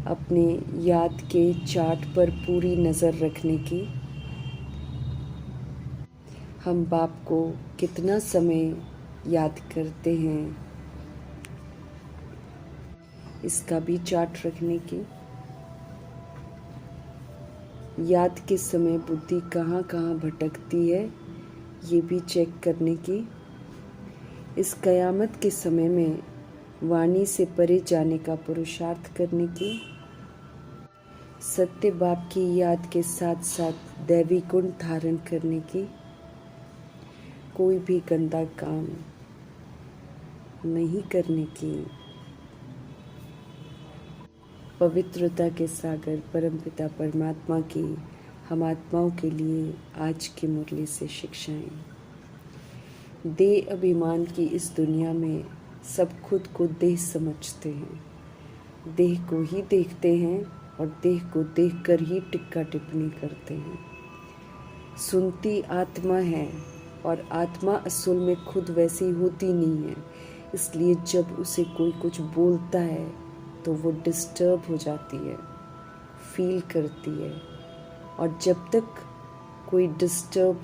अपने याद के चार्ट पर पूरी नज़र रखने की। हम बाप को कितना समय याद करते हैं, इसका भी चार्ट रखने की। याद के समय बुद्धि कहाँ कहाँ भटकती है, ये भी चेक करने की। इस कयामत के समय में वाणी से परे जाने का पुरुषार्थ करने की। सत्य बाप की याद के साथ साथ दैवी गुण धारण करने की। कोई भी गंदा काम नहीं करने की। पवित्रता के सागर परमपिता परमात्मा की हम आत्माओं के लिए आज की मुरली से शिक्षाएं। देह अभिमान की इस दुनिया में सब खुद को देह समझते हैं, देह को ही देखते हैं और देह को देखकर ही टिक्का टिप्पणी करते हैं। सुनती आत्मा है और आत्मा असल में खुद वैसी होती नहीं है, इसलिए जब उसे कोई कुछ बोलता है तो वो डिस्टर्ब हो जाती है, फील करती है। और जब तक कोई डिस्टर्ब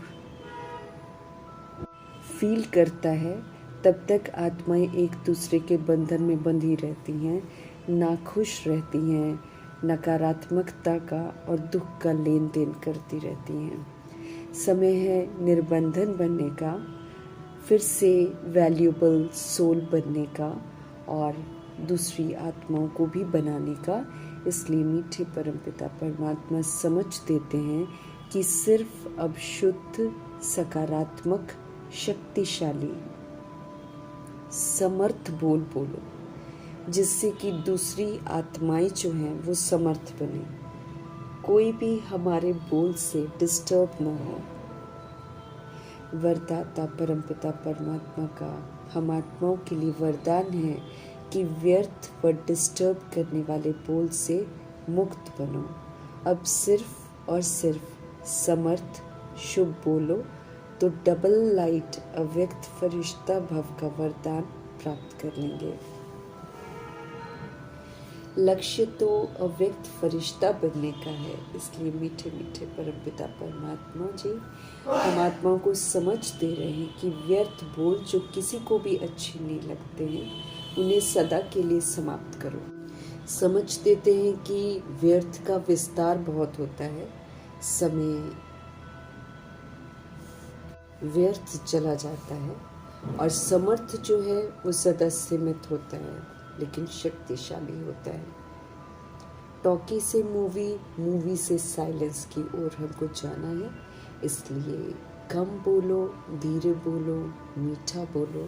फील करता है तब तक आत्माएं एक दूसरे के बंधन में बंधी रहती हैं, नाखुश रहती हैं, नकारात्मकता का और दुख का लेन देन करती रहती हैं। समय है निर्बंधन बनने का, फिर से वैल्यूएबल सोल बनने का और दूसरी आत्माओं को भी बनाने का। इसलिए मीठे परमपिता परमात्मा समझ देते हैं कि सिर्फ अब शुद्ध, सकारात्मक, शक्तिशाली, समर्थ बोल बोलो, जिससे कि दूसरी आत्माएं जो हैं वो समर्थ बने, कोई भी हमारे बोल से डिस्टर्ब न हो। वरदाता परमपिता परमात्मा का हम आत्माओं के लिए वरदान है कि व्यर्थ व डिस्टर्ब करने वाले बोल से मुक्त बनो। अब सिर्फ और सिर्फ समर्थ शुभ बोलो तो डबल लाइट अव्यक्त फरिश्ता भव का वरदान प्राप्त कर लेंगे। लक्ष्य तो अव्यक्त फरिश्ता बनने का है, इसलिए मीठे मीठे परमपिता परमात्मा जी हम आत्माओं को समझ दे रहे हैं कि व्यर्थ बोल जो किसी को भी अच्छे नहीं लगते हैं, उन्हें सदा के लिए समाप्त करो। समझ देते हैं कि व्यर्थ का विस्तार बहुत होता है, समय व्यर्थ चला जाता है और समर्थ जो है वो सदा सीमित होता है लेकिन शक्तिशाली होता है। टॉकी से मूवी, मूवी से साइलेंस की ओर हमको जाना है, इसलिए कम बोलो, धीरे बोलो, मीठा बोलो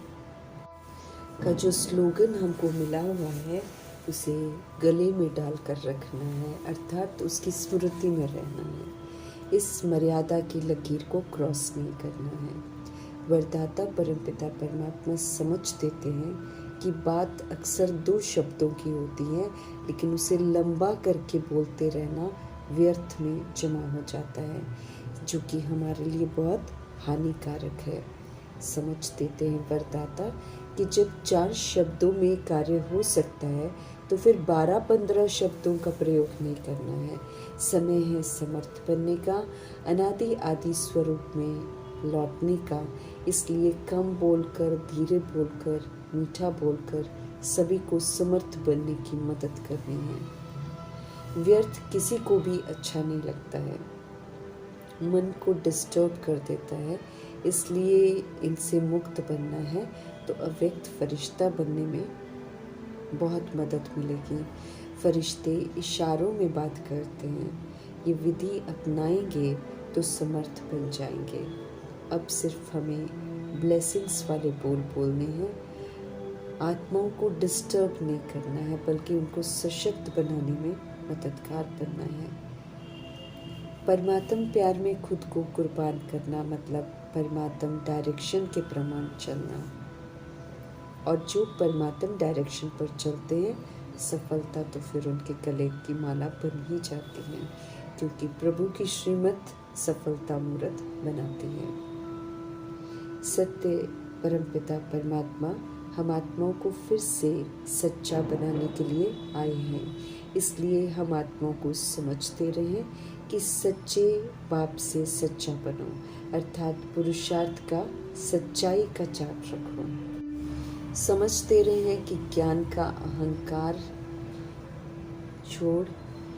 का जो स्लोगन हमको मिला हुआ है उसे गले में डालकर रखना है, अर्थात उसकी स्मृति में रहना है। इस मर्यादा की लकीर को क्रॉस नहीं करना है। वरदाता परमपिता परमात्मा समझ देते हैं कि बात अक्सर दो शब्दों की होती है, लेकिन उसे लंबा करके बोलते रहना व्यर्थ में जमा हो जाता है, जो कि हमारे लिए बहुत हानिकारक है। समझ देते हैं वरदाता कि जब 4 शब्दों में कार्य हो सकता है तो फिर 12-15 शब्दों का प्रयोग नहीं करना है। समय है समर्थ बनने का, अनादि आदि स्वरूप में लौटने का। इसलिए कम बोलकर, धीरे बोलकर, मीठा बोलकर सभी को समर्थ बनने की मदद करनी है। व्यर्थ किसी को भी अच्छा नहीं लगता है, मन को डिस्टर्ब कर देता है, इसलिए इनसे मुक्त बनना है तो अव्यक्त फरिश्ता बनने में बहुत मदद मिलेगी। फरिश्ते इशारों में बात करते हैं, ये विधि अपनाएंगे तो समर्थ बन जाएंगे। अब सिर्फ हमें ब्लेसिंग्स वाले बोल बोलने हैं, आत्माओं को डिस्टर्ब नहीं करना है, बल्कि उनको सशक्त बनाने में मददगार बनना है। परमात्म प्यार में खुद को कुर्बान करना मतलब परमात्म डायरेक्शन के प्रमाण चलना, और जो परमात्म डायरेक्शन पर चलते हैं सफलता तो फिर उनके गले की माला बन ही जाती है, क्योंकि प्रभु की श्रीमत सफलता मूर्त बनाती है। सत्य परमपिता परमात्मा हम आत्माओं को फिर से सच्चा बनाने के लिए आए हैं। इसलिए हम आत्माओं को समझते रहें कि सच्चे बाप से सच्चा बनो, अर्थात पुरुषार्थ का सच्चाई का चार्ट रखो। समझते रहें कि ज्ञान का अहंकार छोड़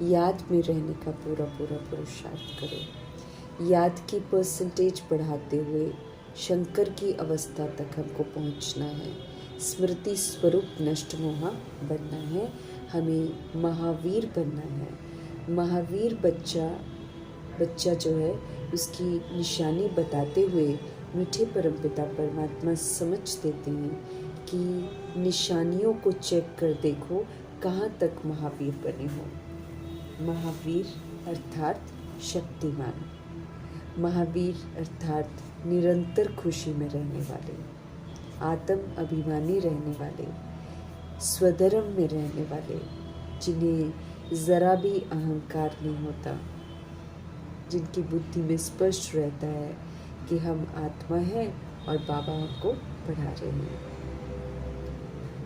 याद में रहने का पूरा पूरा पुरुषार्थ करो। याद की परसेंटेज बढ़ाते हुए शंकर की अवस्था तक हमको पहुंचना है। स्मृति स्वरूप नष्ट मोहा बनना है, हमें महावीर बनना है। महावीर बच्चा जो है उसकी निशानी बताते हुए मीठे परमपिता परमात्मा समझ देते हैं कि निशानियों को चेक कर देखो कहाँ तक महावीर बने हो। महावीर अर्थात शक्तिमान, महावीर अर्थात निरंतर खुशी में रहने वाले, आत्म अभिमानी रहने वाले, स्वधर्म में रहने वाले, जिन्हें ज़रा भी अहंकार नहीं होता, जिनकी बुद्धि में स्पष्ट रहता है कि हम आत्मा हैं और बाबा हमको पढ़ा रहे हैं।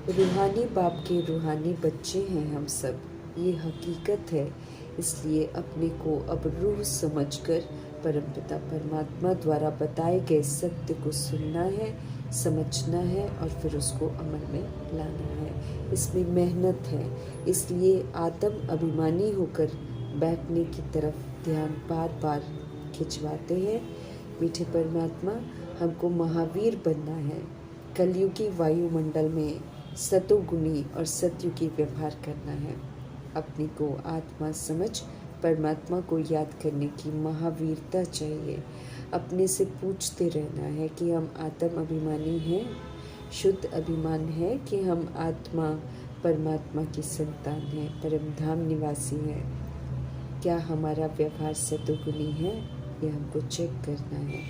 रूहानी बाप के रूहानी बच्चे हैं हम सब, ये हकीकत है। इसलिए अपने को अब रूह समझकर परमपिता परमात्मा द्वारा बताए गए सत्य को सुनना है, समझना है और फिर उसको अमल में लाना है। इसमें मेहनत है, इसलिए आत्म अभिमानी होकर बैठने की तरफ ध्यान बार बार खिंचवाते हैं। मीठे परमात्मा हमको महावीर बनना है। कलयुगी वायुमंडल में सतोगुणी और सतयुगी व्यवहार करना है। अपने को आत्मा समझ परमात्मा को याद करने की महावीरता चाहिए। अपने से पूछते रहना है कि हम आत्म अभिमानी हैं, शुद्ध अभिमान है कि हम आत्मा परमात्मा की संतान हैं, परम धाम निवासी हैं। क्या हमारा व्यवहार सतोगुणी है, ये हमको चेक करना है।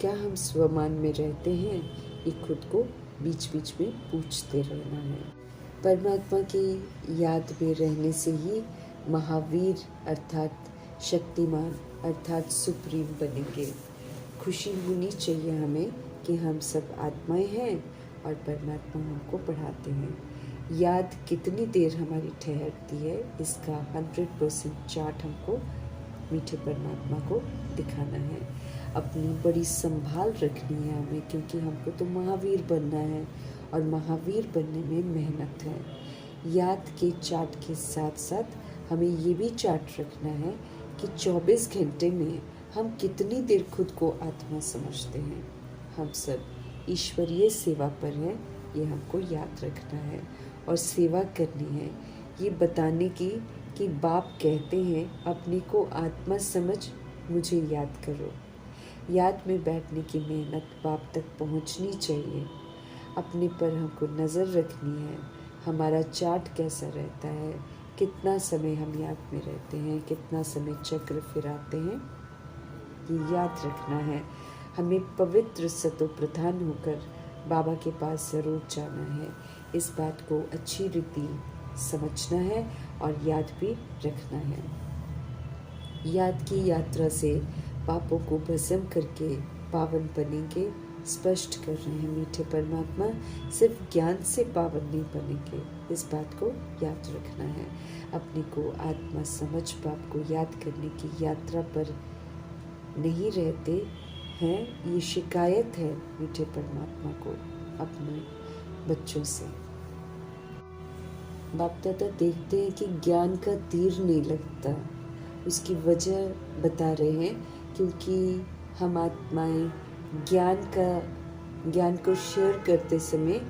क्या हम स्वमान में रहते हैं, ये खुद को बीच बीच में पूछते रहना है। परमात्मा की याद में रहने से ही महावीर अर्थात शक्तिमान अर्थात सुप्रीम बनेंगे। खुशी होनी चाहिए हमें कि हम सब आत्माएं हैं और परमात्मा हमको पढ़ाते हैं। याद कितनी देर हमारी ठहरती है, इसका 100% चार्ट हमको मीठे परमात्मा को दिखाना है। अपनी बड़ी संभाल रखनी है हमें, क्योंकि हमको तो महावीर बनना है और महावीर बनने में मेहनत है। याद के चार्ट के साथ साथ हमें ये भी चार्ट रखना है कि 24 घंटे में हम कितनी देर खुद को आत्मा समझते हैं। हम सब ईश्वरीय सेवा पर हैं, ये हमको याद रखना है और सेवा करनी है, ये बताने की कि बाप कहते हैं अपने को आत्मा समझ मुझे याद करो। याद में बैठने की मेहनत बाप तक पहुंचनी चाहिए। अपने पर हमको नज़र रखनी है, हमारा चार्ट कैसा रहता है, कितना समय हम याद में रहते हैं, कितना समय चक्र फिराते हैं, ये याद रखना है। हमें पवित्र सतो प्रधान होकर बाबा के पास ज़रूर जाना है। इस बात को अच्छी रीति समझना है और याद भी रखना है। याद की यात्रा से पापों को भस्म करके पावन बनेंगे। स्पष्ट कर रहे हैं मीठे परमात्मा, सिर्फ ज्ञान से पावन नहीं बनेंगे, इस बात को याद रखना है। अपने को आत्मा समझ बाप को याद करने की यात्रा पर नहीं रहते हैं, ये शिकायत है मीठे परमात्मा को अपने बच्चों से। बाप दादा देखते हैं कि ज्ञान का तीर नहीं लगता, उसकी वजह बता रहे हैं, क्योंकि हम आत्माएं ज्ञान को शेयर करते समय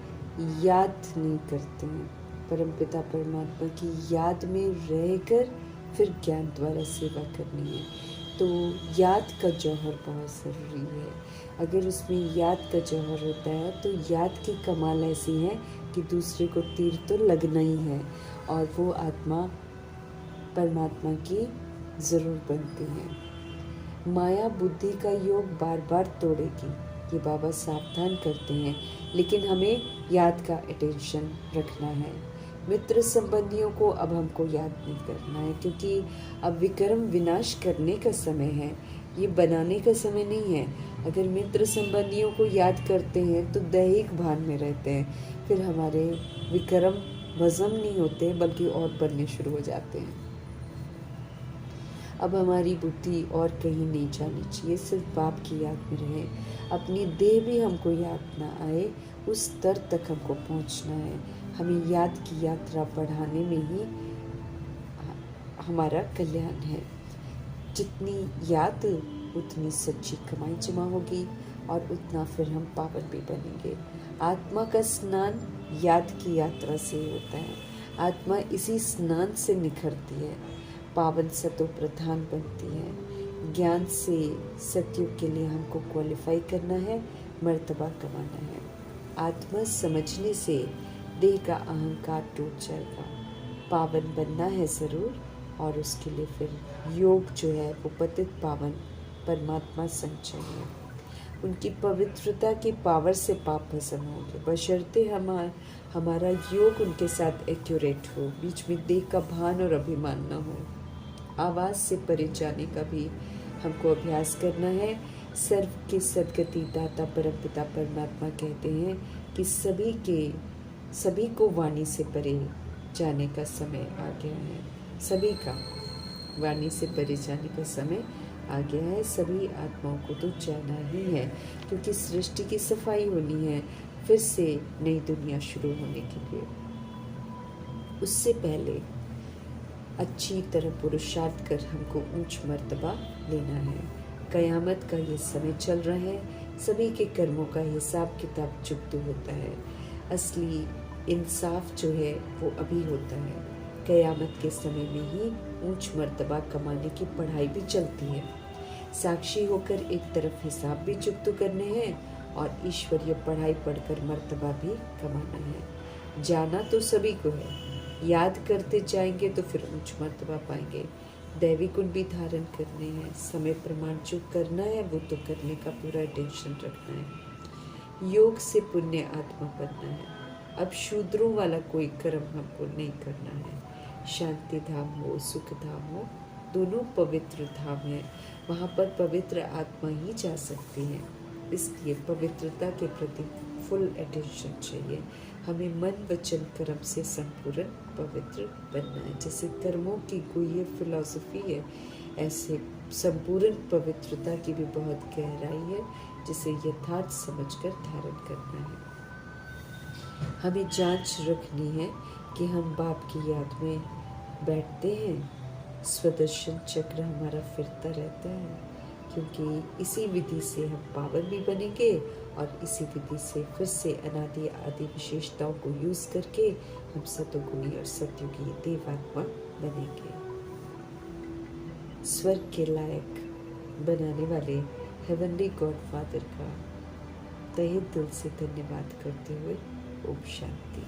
याद नहीं करते हैं। परमपिता परमात्मा की याद में रहकर फिर ज्ञान द्वारा सेवा करनी है। तो याद का जौहर बहुत ज़रूरी है। अगर उसमें याद का जौहर होता है तो याद की कमाल ऐसी है कि दूसरे को तीर तो लगना ही है और वो आत्मा परमात्मा की ज़रूर बनती है। माया बुद्धि का योग बार बार तोड़ेगी, ये बाबा सावधान करते हैं, लेकिन हमें याद का अटेंशन रखना है। मित्र संबंधियों को अब हमको याद नहीं करना है, क्योंकि अब विक्रम विनाश करने का समय है, ये बनाने का समय नहीं है। अगर मित्र संबंधियों को याद करते हैं तो दैहिक भान में रहते हैं, फिर हमारे विक्रम भस्म नहीं होते हैं बल्कि और बढ़ने शुरू हो जाते हैं। अब हमारी बुद्धि और कहीं नहीं जानी चाहिए, सिर्फ बाप की याद में रहे। अपनी देह भी हमको याद ना आए, उस स्तर तक हमको पहुंचना है। हमें याद की यात्रा बढ़ाने में ही हमारा कल्याण है। जितनी याद उतनी सच्ची कमाई जमा होगी और उतना फिर हम पावन भी बनेंगे। आत्मा का स्नान याद की यात्रा से ही होता है। आत्मा इसी स्नान से निखरती है, पावन सतो प्रधान बनती है। ज्ञान से सत्युग के लिए हमको क्वालिफाई करना है, मर्तबा कमाना है। आत्मा समझने से देह का अहंकार टूट जाएगा। पावन बनना है ज़रूर, और उसके लिए फिर योग जो है वो पतित पावन परमात्मा संग चाहिए। उनकी पवित्रता की पावर से पाप भस्म होंगे, बशर्ते हमारा योग उनके साथ एक्यूरेट हो, बीच में देह का भान और अभिमान न हो। आवाज़ से परे जाने का भी हमको अभ्यास करना है। सर्व के सद्गति दाता परमपिता परमात्मा कहते हैं कि सभी को वाणी से परे जाने का समय आ गया है। सभी का वाणी से परे जाने का समय आ गया है। सभी आत्माओं को तो जाना ही है, क्योंकि सृष्टि की सफाई होनी है, फिर से नई दुनिया शुरू होने के लिए। उससे पहले अच्छी तरह पुरुषार्थ कर हमको ऊंच मर्तबा लेना है। कयामत का ये समय चल रहा है, सभी के कर्मों का हिसाब किताब चुकता होता है। असली इंसाफ जो है वो अभी होता है। कयामत के समय में ही ऊंच मर्तबा कमाने की पढ़ाई भी चलती है। साक्षी होकर एक तरफ हिसाब भी चुकता करने हैं और ईश्वरीय पढ़ाई पढ़कर मर्तबा भी कमाना है। जाना तो सभी को है, याद करते जाएंगे तो फिर उच्च मर्तबा पाएंगे। दैवी गुण भी धारण करने हैं, समय प्रमाण जो करना है वो तो करने का पूरा टेंशन रखना है। योग से पुण्य आत्मा बनना है। अब शूद्रों वाला कोई कर्म हमको नहीं करना है। शांति धाम हो, सुख धाम हो, दोनों पवित्र धाम है। वहाँ पर पवित्र आत्मा ही जा सकती है, इसलिए पवित्रता के प्रति फुल अटेंशन चाहिए। हमें मन वचन कर्म से संपूर्ण पवित्र बनना है। जैसे कर्मों की कोई फिलॉसफी है, ऐसे संपूर्ण पवित्रता की भी बहुत गहराई है, जिसे यथार्थ समझकर धारण करना है। हमें जांच रखनी है कि हम बाप की याद में बैठते हैं, स्वदर्शन चक्र हमारा फिरता रहता है, क्योंकि इसी विधि से हम पावन भी बनेंगे और इसी विधि से फिर से अनादि आदि विशेषताओं को यूज करके हम सतोगुणी और सतयुगी देवात्मा बनेंगे। स्वर्ग के लायक बनाने वाले हेवनली गॉडफादर का तहे दिल से धन्यवाद करते हुए ओम शांति।